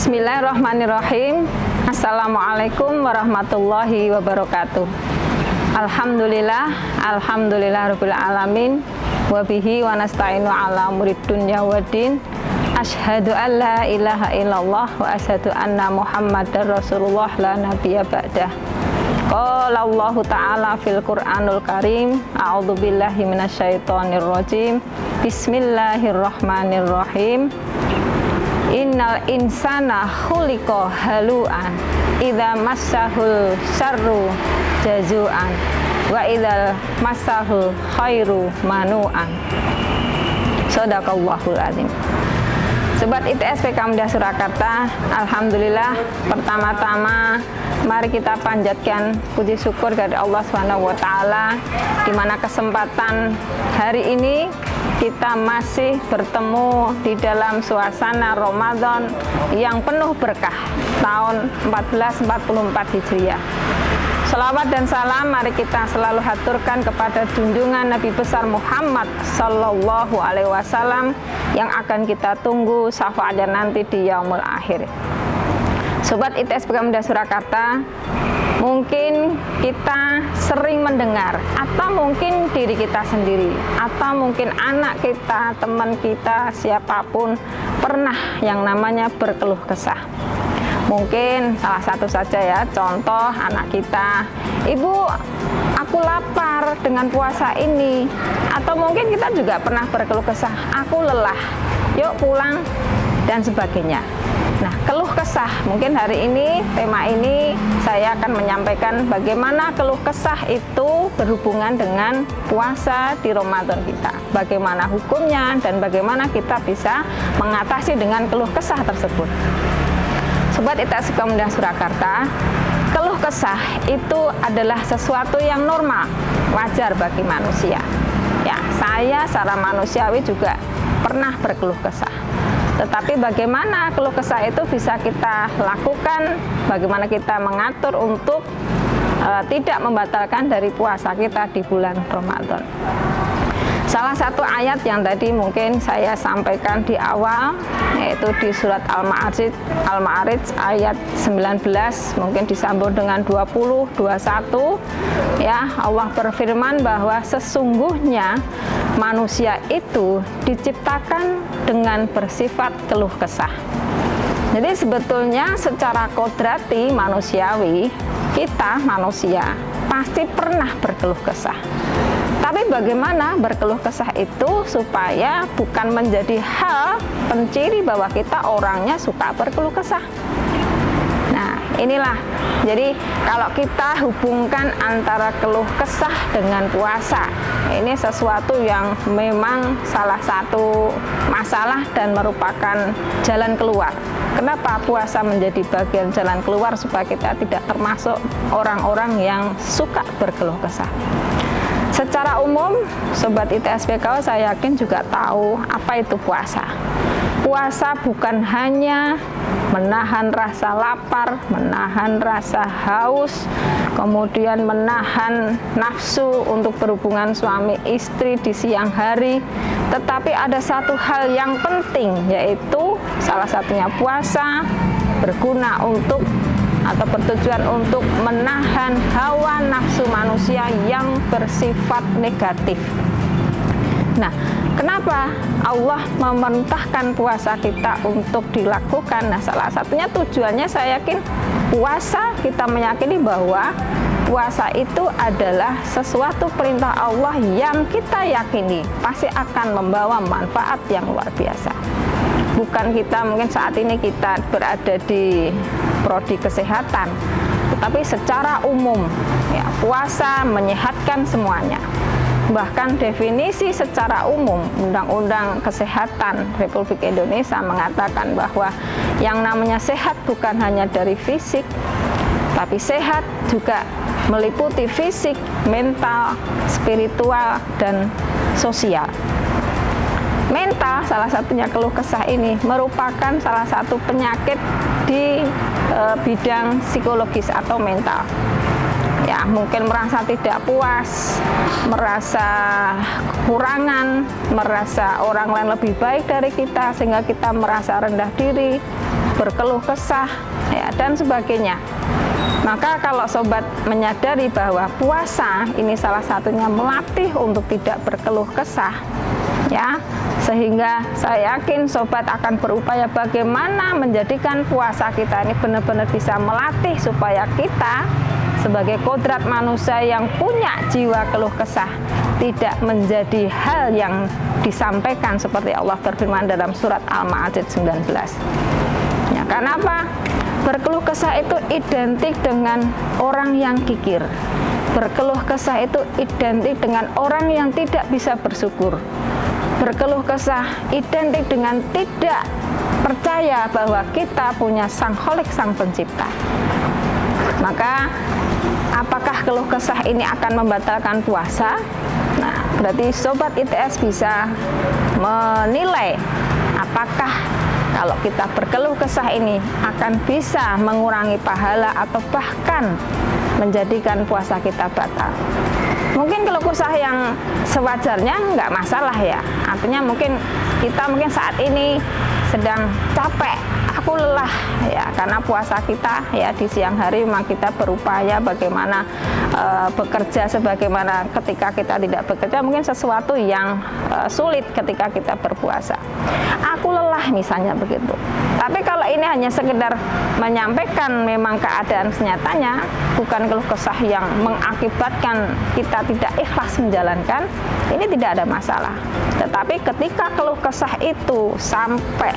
Bismillahirrahmanirrahim. Assalamualaikum warahmatullahi wabarakatuh. Alhamdulillah rabbil alamin. Wabihi wa nasta'inu ala umurid dunya waddin. Asyhadu an la ilaha illallah wa asyhadu anna Muhammadar Rasulullah la nabiyya ba'dah. Qala Allah Ta'ala fil Qur'anul Karim. A'udzu billahi minasyaitonir rajim. Bismillahirrahmanirrahim. Innal insana khuliqa halu'an idza massahul syarru jazu'an wa idza massahul khairu manu'an. Shadaqallahul azim. Sobat ITS PK Muda Surakarta, alhamdulillah, pertama-tama mari kita panjatkan puji syukur dari Allah SWT, di mana kesempatan hari ini kita masih bertemu di dalam suasana Ramadan yang penuh berkah tahun 1444 Hijriah. Salawat dan salam mari kita selalu haturkan kepada junjungan Nabi besar Muhammad Sallallahu Alaihi Wasallam yang akan kita tunggu syafaatnya nanti di yaumul akhir. Sobat ITS PK Muda Surakarta, mungkin kita sering mendengar, atau mungkin diri kita sendiri, atau mungkin anak kita, teman kita, siapapun pernah yang namanya berkeluh kesah. Mungkin salah satu saja ya, contoh anak kita, ibu aku lapar dengan puasa ini. Atau mungkin kita juga pernah berkeluh kesah, aku lelah, yuk pulang, dan sebagainya. Nah, keluh kesah, mungkin hari ini, tema ini saya akan menyampaikan bagaimana keluh kesah itu berhubungan dengan puasa di Ramadan kita. Bagaimana hukumnya dan bagaimana kita bisa mengatasi dengan keluh kesah tersebut. Sobat ITS PK Muda Surakarta, keluh kesah itu adalah sesuatu yang normal, wajar bagi manusia. Ya, saya secara manusiawi juga pernah berkeluh kesah. Tetapi bagaimana keluh kesah itu bisa kita lakukan, bagaimana kita mengatur untuk tidak membatalkan dari puasa kita di bulan Ramadan. Salah satu ayat yang tadi mungkin saya sampaikan di awal, yaitu di surat Al-Ma'arij ayat 19, mungkin disambung dengan 20, 21, ya, Allah berfirman bahwa sesungguhnya manusia itu diciptakan dengan bersifat keluh kesah. Jadi sebetulnya secara kodrati manusiawi, kita manusia pasti pernah berkeluh kesah. Tapi bagaimana berkeluh kesah itu supaya bukan menjadi hal penciri bahwa kita orangnya suka berkeluh kesah. Nah, inilah. Jadi kalau kita hubungkan antara keluh kesah dengan puasa, ini sesuatu yang memang salah satu masalah dan merupakan jalan keluar. Kenapa puasa menjadi bagian jalan keluar supaya kita tidak termasuk orang-orang yang suka berkeluh kesah. Secara umum, Sobat ITS PK, saya yakin juga tahu apa itu puasa. Puasa bukan hanya menahan rasa lapar, menahan rasa haus, kemudian menahan nafsu untuk berhubungan suami istri di siang hari, tetapi ada satu hal yang penting, yaitu salah satunya puasa berguna untuk atau bertujuan untuk menahan hawa nafsu manusia yang bersifat negatif. Nah, kenapa Allah memerintahkan puasa kita untuk dilakukan? Nah, salah satunya tujuannya saya yakin puasa, kita meyakini bahwa puasa itu adalah sesuatu perintah Allah yang kita yakini pasti akan membawa manfaat yang luar biasa. Bukan kita mungkin saat ini kita berada di prodi kesehatan, tetapi secara umum ya, puasa menyehatkan semuanya. Bahkan definisi secara umum Undang-Undang Kesehatan Republik Indonesia mengatakan bahwa yang namanya sehat bukan hanya dari fisik, tapi sehat juga meliputi fisik, mental, spiritual, dan sosial. Mental, salah satunya keluh kesah ini merupakan salah satu penyakit di bidang psikologis atau mental. Ya, mungkin merasa tidak puas, merasa kekurangan, merasa orang lain lebih baik dari kita sehingga kita merasa rendah diri, berkeluh kesah, ya, dan sebagainya. Maka kalau sobat menyadari bahwa puasa ini salah satunya melatih untuk tidak berkeluh kesah, ya, sehingga saya yakin sobat akan berupaya bagaimana menjadikan puasa kita ini benar-benar bisa melatih supaya kita sebagai kodrat manusia yang punya jiwa keluh kesah tidak menjadi hal yang disampaikan seperti Allah berfirman dalam surat Al-Ma'arij 19. Ya, karena apa? Berkeluh kesah itu identik dengan orang yang kikir. Berkeluh kesah itu identik dengan orang yang tidak bisa bersyukur. Berkeluh kesah identik dengan tidak percaya bahwa kita punya Sang Kholik, Sang Pencipta. Maka apakah keluh kesah ini akan membatalkan puasa? Nah, berarti sobat ITS bisa menilai apakah kalau kita berkeluh kesah ini akan bisa mengurangi pahala atau bahkan menjadikan puasa kita batal. Mungkin keluh kesah yang sewajarnya nggak masalah ya. Artinya mungkin kita saat ini sedang capek, aku lelah ya, karena puasa kita ya di siang hari memang kita berupaya bagaimana bekerja sebagaimana ketika kita tidak bekerja, mungkin sesuatu yang sulit ketika kita berpuasa. Aku lelah misalnya begitu. Tapi kalau ini hanya sekedar menyampaikan memang keadaan senyatanya, bukan keluh kesah yang mengakibatkan kita tidak ikhlas menjalankan, ini tidak ada masalah. Tetapi ketika keluh kesah itu sampai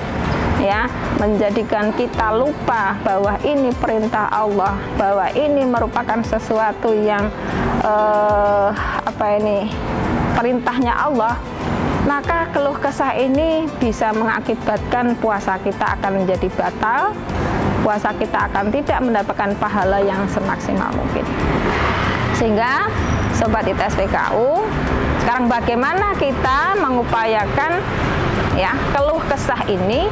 ya menjadikan kita lupa bahwa ini perintah Allah, bahwa ini merupakan sesuatu yang perintahnya Allah, maka keluh kesah ini bisa mengakibatkan puasa kita akan menjadi batal, puasa kita akan tidak mendapatkan pahala yang semaksimal mungkin. Sehingga sobat ITS PKU, sekarang bagaimana kita mengupayakan ya keluh kesah ini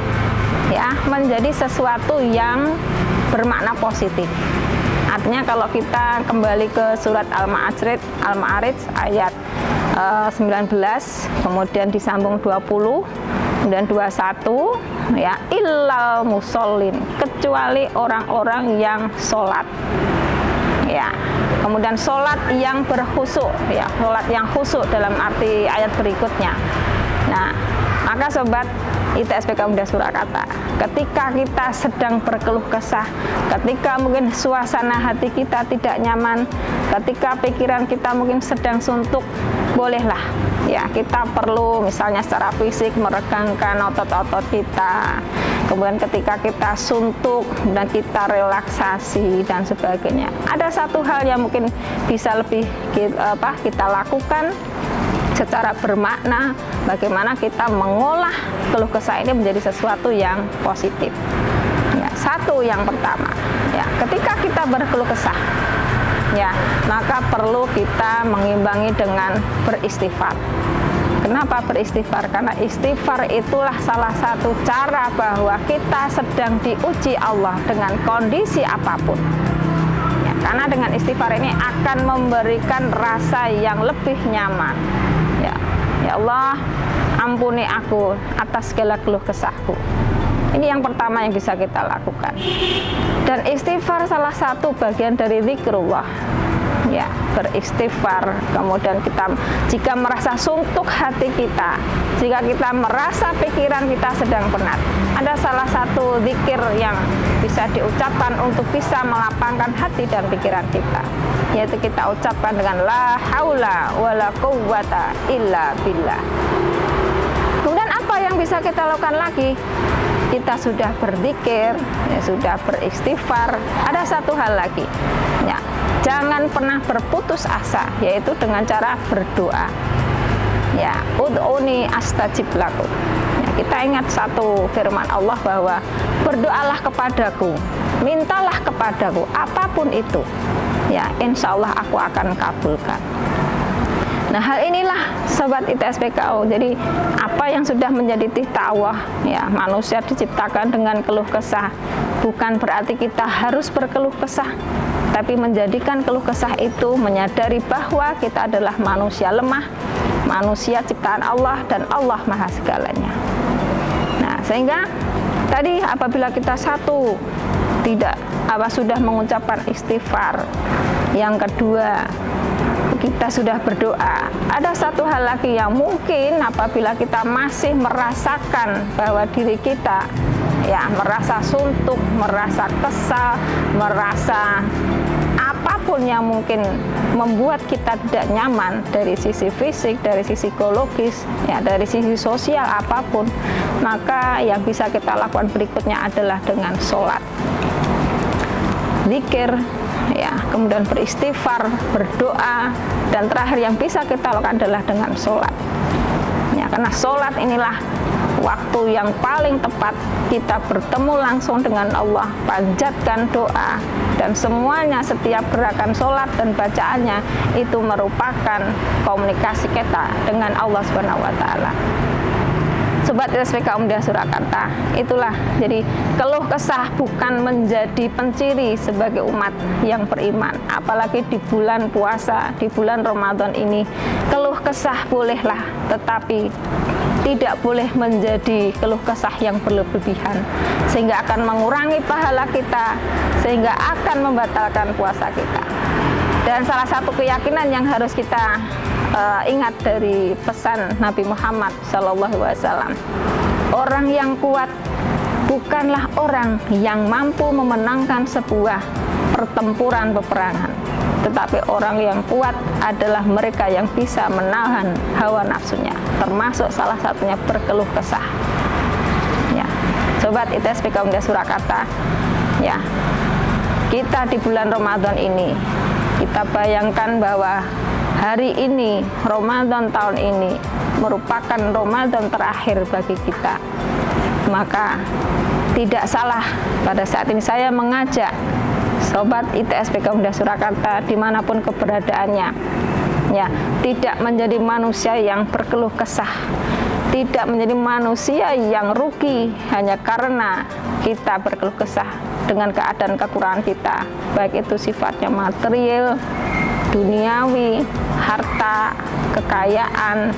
ya menjadi sesuatu yang bermakna positif. Artinya kalau kita kembali ke surat Al-Ma'arij ayat 19, kemudian disambung 20, kemudian 21 ya, illal musallin, kecuali orang-orang yang sholat ya. Kemudian sholat yang berkhusyuk ya, sholat yang khusyuk dalam arti ayat berikutnya. Nah, maka sobat ITS PKU Muda Surakarta, ketika kita sedang berkeluh kesah, ketika mungkin suasana hati kita tidak nyaman, ketika pikiran kita mungkin sedang suntuk, bolehlah ya kita perlu misalnya secara fisik meregangkan otot-otot kita. Kemudian ketika kita suntuk dan kita relaksasi dan sebagainya. Ada satu hal yang mungkin bisa lebih kita lakukan secara bermakna, bagaimana kita mengolah keluh kesah ini menjadi sesuatu yang positif. Ya, satu yang pertama, ya, ketika kita berkeluh kesah, ya, maka perlu kita mengimbangi dengan beristighfar. Kenapa beristighfar? Karena istighfar itulah salah satu cara bahwa kita sedang diuji Allah dengan kondisi apapun. Ya, karena dengan istighfar ini akan memberikan rasa yang lebih nyaman. Ya Allah, ampuni aku atas segala keluh kesahku. Ini yang pertama yang bisa kita lakukan. Dan istighfar salah satu bagian dari zikrullah. Ya, beristighfar. Kemudian kita jika merasa suntuk hati kita, jika kita merasa pikiran kita sedang penat, ada salah satu zikir yang bisa diucapkan untuk bisa melapangkan hati dan pikiran kita, yaitu kita ucapkan dengan la haula wala quwwata illa billah. Kemudian apa yang bisa kita lakukan lagi? Kita sudah berzikir, ya, sudah beristighfar. Ada satu hal lagi, ya, jangan pernah berputus asa, yaitu dengan cara berdoa. Ya, ud'uni astajib lakum. Ya, kita ingat satu firman Allah bahwa berdoalah kepadaku, mintalah kepadaku, apapun itu, ya, insya Allah aku akan kabulkan. Nah, hal inilah sobat ITS PKU. Jadi apa yang sudah menjadi titah Allah, ya, manusia diciptakan dengan keluh kesah. Bukan berarti kita harus berkeluh kesah, tapi menjadikan keluh kesah itu menyadari bahwa kita adalah manusia lemah, manusia ciptaan Allah dan Allah maha segalanya. Nah, sehingga Tadi apabila kita satu tidak sudah mengucapkan istighfar, yang kedua kita sudah berdoa. Ada satu hal lagi yang mungkin apabila kita masih merasakan bahwa diri kita merasa suntuk, merasa kesal, merasa apapun yang mungkin membuat kita tidak nyaman dari sisi fisik, dari sisi psikologis, dari sisi sosial apapun, maka yang bisa kita lakukan berikutnya adalah dengan sholat, zikir, kemudian beristighfar, berdoa, dan terakhir yang bisa kita lakukan adalah dengan sholat. Karena sholat inilah waktu yang paling tepat kita bertemu langsung dengan Allah, panjatkan doa, dan semuanya setiap gerakan sholat dan bacaannya itu merupakan komunikasi kita dengan Allah SWT. Sobat ITSPK Muhammadiyah Surakarta, itulah jadi keluh kesah bukan menjadi penciri sebagai umat yang beriman, apalagi di bulan puasa, di bulan Ramadan ini. Keluh kesah bolehlah, tetapi tidak boleh menjadi keluh kesah yang berlebihan, sehingga akan mengurangi pahala kita, sehingga akan membatalkan puasa kita. Dan salah satu keyakinan yang harus kita ingat dari pesan Nabi Muhammad SAW, orang yang kuat bukanlah orang yang mampu memenangkan sebuah pertempuran peperangan, tetapi orang yang kuat adalah mereka yang bisa menahan hawa nafsunya, termasuk salah satunya berkeluh kesah. Sobat ITSPK Muhammadiyah Surakarta, kita di bulan Ramadan ini, kita bayangkan bahwa hari ini, Ramadan tahun ini, merupakan Ramadan terakhir bagi kita. Maka tidak salah pada saat ini saya mengajak Sobat ITSPK Muhammadiyah Surakarta dimanapun keberadaannya, tidak menjadi manusia yang berkeluh kesah, tidak menjadi manusia yang rugi hanya karena kita berkeluh kesah dengan keadaan kekurangan kita, baik itu sifatnya material, duniawi, harta, kekayaan,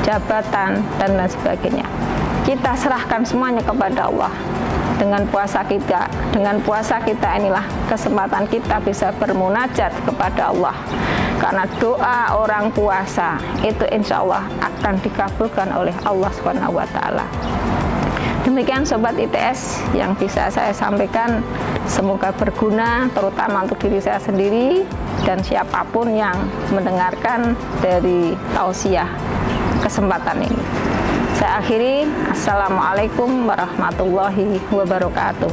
jabatan, dan lain sebagainya. Kita serahkan semuanya kepada Allah. Dengan puasa kita inilah kesempatan kita bisa bermunajat kepada Allah. Karena doa orang puasa itu insya Allah akan dikabulkan oleh Allah SWT. Demikian Sobat ITS yang bisa saya sampaikan, semoga berguna terutama untuk diri saya sendiri dan siapapun yang mendengarkan dari tausiah kesempatan ini. Saya akhiri, Assalamualaikum warahmatullahi wabarakatuh.